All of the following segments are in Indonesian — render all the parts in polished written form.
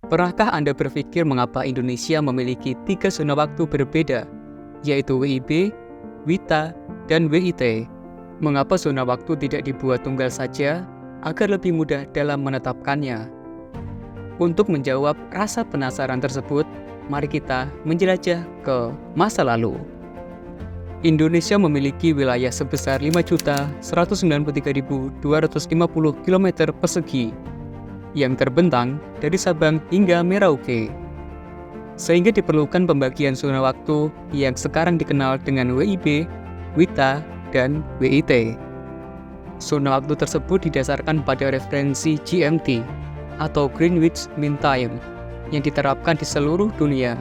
Pernahkah Anda berpikir mengapa Indonesia memiliki 3 zona waktu berbeda, yaitu WIB, WITA, dan WIT? Mengapa zona waktu tidak dibuat tunggal saja agar lebih mudah dalam menetapkannya? Untuk menjawab rasa penasaran tersebut, mari kita menjelajah ke masa lalu. Indonesia memiliki wilayah sebesar 5.193.250 km persegi yang terbentang dari Sabang hingga Merauke. Sehingga diperlukan pembagian zona waktu yang sekarang dikenal dengan WIB, WITA, dan WIT. Zona waktu tersebut didasarkan pada referensi GMT atau Greenwich Mean Time yang diterapkan di seluruh dunia.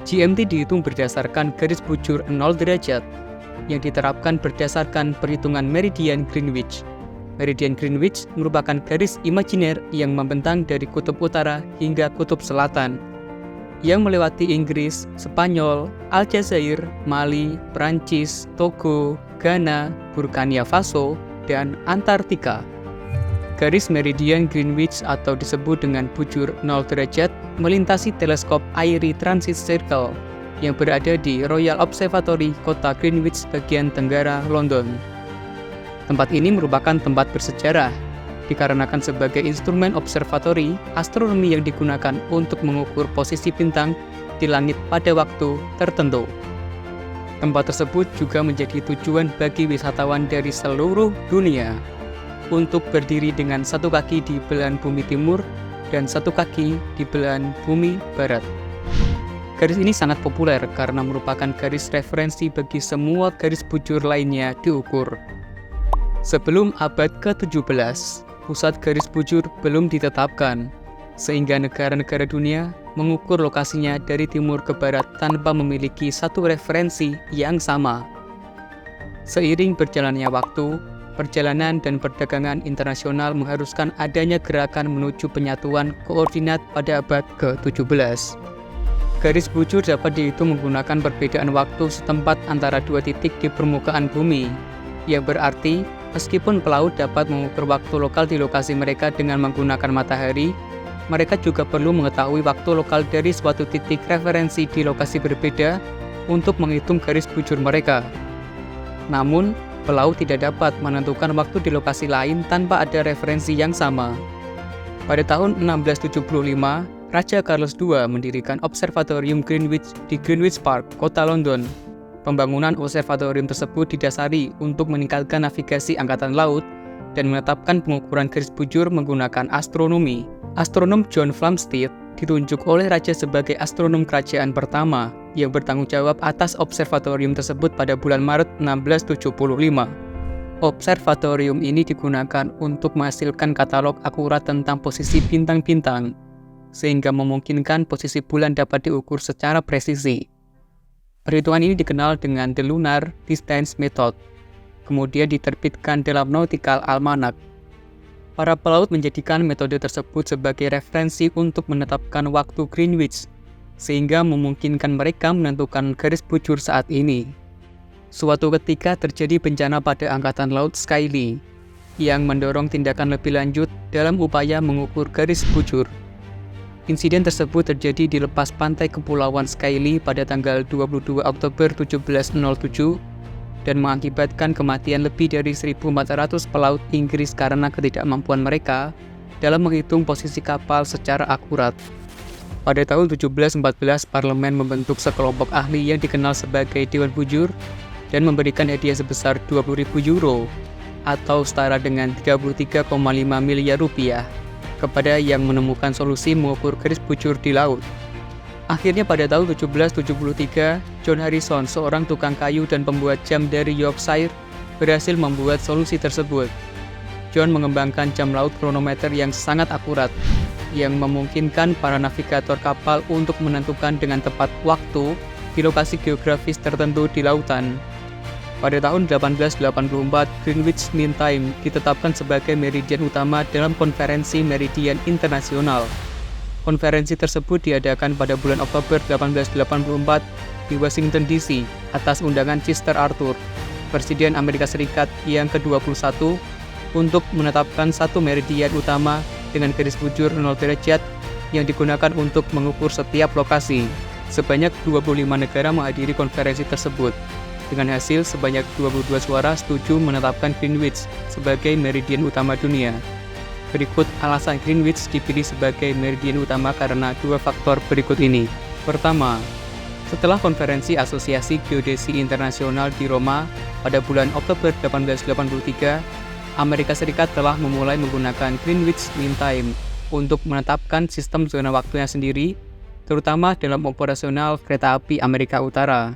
GMT dihitung berdasarkan garis bujur 0 derajat yang diterapkan berdasarkan perhitungan meridian Greenwich. Meridian Greenwich merupakan garis imajiner yang membentang dari kutub utara hingga kutub selatan, yang melewati Inggris, Spanyol, Aljazair, Mali, Prancis, Togo, Ghana, Burkina Faso, dan Antartika. Garis meridian Greenwich atau disebut dengan bujur 0 derajat melintasi teleskop Airy Transit Circle yang berada di Royal Observatory Kota Greenwich bagian tenggara London. Tempat ini merupakan tempat bersejarah, dikarenakan sebagai instrumen observatori astronomi yang digunakan untuk mengukur posisi bintang di langit pada waktu tertentu. Tempat tersebut juga menjadi tujuan bagi wisatawan dari seluruh dunia untuk berdiri dengan satu kaki di belahan bumi timur dan satu kaki di belahan bumi barat. Garis ini sangat populer karena merupakan garis referensi bagi semua garis bujur lainnya diukur. Sebelum abad ke-17, pusat garis bujur belum ditetapkan, sehingga negara-negara dunia mengukur lokasinya dari timur ke barat tanpa memiliki satu referensi yang sama. Seiring berjalannya waktu, perjalanan dan perdagangan internasional mengharuskan adanya gerakan menuju penyatuan koordinat pada abad ke-17. Garis bujur dapat dihitung menggunakan perbedaan waktu setempat antara dua titik di permukaan bumi, yang berarti meskipun pelaut dapat mengukur waktu lokal di lokasi mereka dengan menggunakan matahari, mereka juga perlu mengetahui waktu lokal dari suatu titik referensi di lokasi berbeda untuk menghitung garis bujur mereka. Namun, pelaut tidak dapat menentukan waktu di lokasi lain tanpa ada referensi yang sama. Pada tahun 1675, Raja Charles II mendirikan Observatorium Greenwich di Greenwich Park, kota London. Pembangunan observatorium tersebut didasari untuk meningkatkan navigasi angkatan laut dan menetapkan pengukuran garis bujur menggunakan astronomi. Astronom John Flamsteed ditunjuk oleh raja sebagai astronom kerajaan pertama yang bertanggung jawab atas observatorium tersebut pada bulan Maret 1675. Observatorium ini digunakan untuk menghasilkan katalog akurat tentang posisi bintang-bintang, sehingga memungkinkan posisi bulan dapat diukur secara presisi. Perhitungan ini dikenal dengan The Lunar Distance Method, kemudian diterbitkan dalam Nautical Almanac. Para pelaut menjadikan metode tersebut sebagai referensi untuk menetapkan waktu Greenwich, sehingga memungkinkan mereka menentukan garis bujur saat ini. Suatu ketika terjadi bencana pada Angkatan Laut Sky-Lee, yang mendorong tindakan lebih lanjut dalam upaya mengukur garis bujur. Insiden tersebut terjadi di lepas pantai Kepulauan Sky-Lee pada tanggal 22 Oktober 1707 dan mengakibatkan kematian lebih dari 1.400 pelaut Inggris karena ketidakmampuan mereka dalam menghitung posisi kapal secara akurat. Pada tahun 1714, parlemen membentuk sekelompok ahli yang dikenal sebagai Dewan Bujur dan memberikan hadiah sebesar 20.000 euro atau setara dengan 33,5 miliar rupiah kepada yang menemukan solusi mengukur garis bujur di laut. Akhirnya pada tahun 1773, John Harrison, seorang tukang kayu dan pembuat jam dari Yorkshire, berhasil membuat solusi tersebut. John mengembangkan jam laut kronometer yang sangat akurat, yang memungkinkan para navigator kapal untuk menentukan dengan tepat waktu di lokasi geografis tertentu di lautan. Pada tahun 1884, Greenwich Mean Time ditetapkan sebagai meridian utama dalam Konferensi Meridian Internasional. Konferensi tersebut diadakan pada bulan Oktober 1884 di Washington DC atas undangan Chester Arthur, Presiden Amerika Serikat yang ke-21, untuk menetapkan satu meridian utama dengan garis bujur 0 derajat yang digunakan untuk mengukur setiap lokasi. Sebanyak 25 negara menghadiri konferensi tersebut. Dengan hasil sebanyak 22 suara setuju menetapkan Greenwich sebagai meridian utama dunia. Berikut alasan Greenwich dipilih sebagai meridian utama karena dua faktor berikut ini. Pertama, setelah konferensi Asosiasi Geodesi Internasional di Roma pada bulan Oktober 1883, Amerika Serikat telah memulai menggunakan Greenwich Mean Time untuk menetapkan sistem zona waktunya sendiri, terutama dalam operasional kereta api Amerika Utara.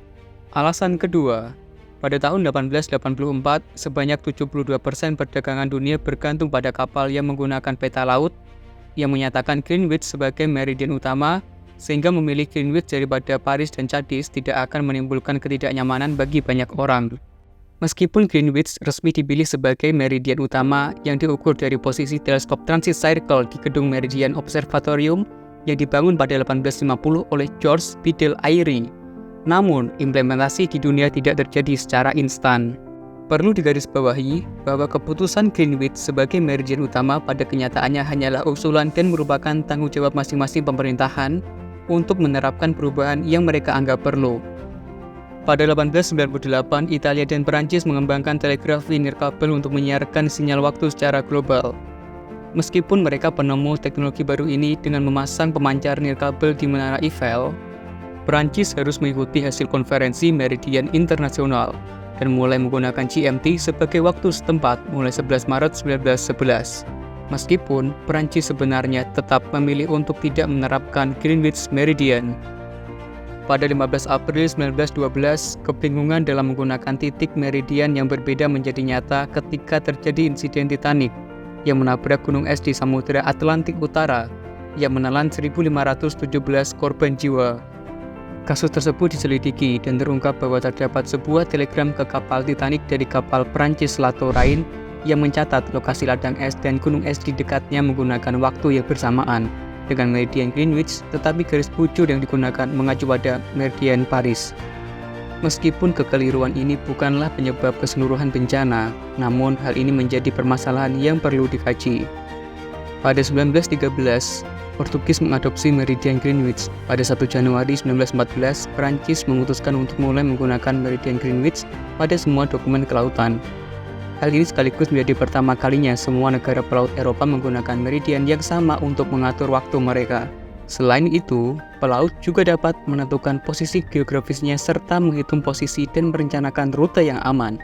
Alasan kedua, pada tahun 1884, sebanyak 72% perdagangan dunia bergantung pada kapal yang menggunakan peta laut, yang menyatakan Greenwich sebagai meridian utama, sehingga memilih Greenwich daripada Paris dan Cadiz tidak akan menimbulkan ketidaknyamanan bagi banyak orang. Meskipun Greenwich resmi dipilih sebagai meridian utama yang diukur dari posisi teleskop Transit Circle di gedung Meridian Observatorium yang dibangun pada 1850 oleh George Biddle Airy. Namun, implementasi di dunia tidak terjadi secara instan. Perlu digarisbawahi bahwa keputusan Greenwich sebagai meridian utama pada kenyataannya hanyalah usulan dan merupakan tanggung jawab masing-masing pemerintahan untuk menerapkan perubahan yang mereka anggap perlu. Pada 1898, Italia dan Perancis mengembangkan telegrafi nirkabel untuk menyiarkan sinyal waktu secara global. Meskipun mereka penemu teknologi baru ini dengan memasang pemancar nirkabel di Menara Eiffel, Perancis harus mengikuti hasil konferensi Meridian Internasional dan mulai menggunakan GMT sebagai waktu setempat mulai 11 Maret 1911. Meskipun Perancis sebenarnya tetap memilih untuk tidak menerapkan Greenwich Meridian. Pada 15 April 1912, kebingungan dalam menggunakan titik meridian yang berbeda menjadi nyata ketika terjadi insiden Titanic yang menabrak gunung es di Samudra Atlantik Utara yang menelan 1.517 korban jiwa. Kasus tersebut diselidiki dan terungkap bahwa terdapat sebuah telegram ke kapal Titanic dari kapal Prancis La Touraine yang mencatat lokasi ladang es dan gunung es di dekatnya menggunakan waktu yang bersamaan dengan meridian Greenwich, tetapi garis bujur yang digunakan mengacu pada meridian Paris. Meskipun kekeliruan ini bukanlah penyebab keseluruhan bencana, namun hal ini menjadi permasalahan yang perlu dikaji. Pada 1913, Portugis mengadopsi meridian Greenwich. Pada 1 Januari 1914, Perancis memutuskan untuk mulai menggunakan meridian Greenwich pada semua dokumen kelautan. Hal ini sekaligus menjadi pertama kalinya semua negara pelaut Eropa menggunakan meridian yang sama untuk mengatur waktu mereka. Selain itu, pelaut juga dapat menentukan posisi geografisnya serta menghitung posisi dan merencanakan rute yang aman.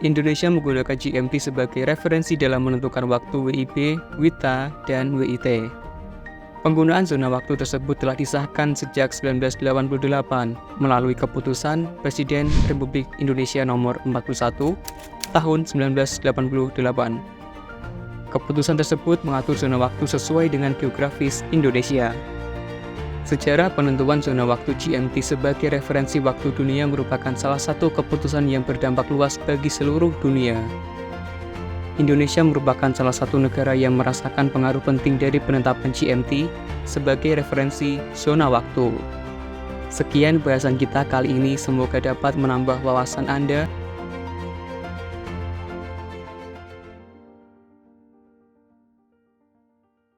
Indonesia menggunakan GMT sebagai referensi dalam menentukan waktu WIB, WITA, dan WIT. Penggunaan zona waktu tersebut telah disahkan sejak 1988 melalui keputusan Presiden Republik Indonesia nomor 41 tahun 1988. Keputusan tersebut mengatur zona waktu sesuai dengan geografis Indonesia. Sejarah penentuan zona waktu GMT sebagai referensi waktu dunia merupakan salah satu keputusan yang berdampak luas bagi seluruh dunia. Indonesia merupakan salah satu negara yang merasakan pengaruh penting dari penetapan GMT sebagai referensi zona waktu. Sekian bahasan kita kali ini, semoga dapat menambah wawasan Anda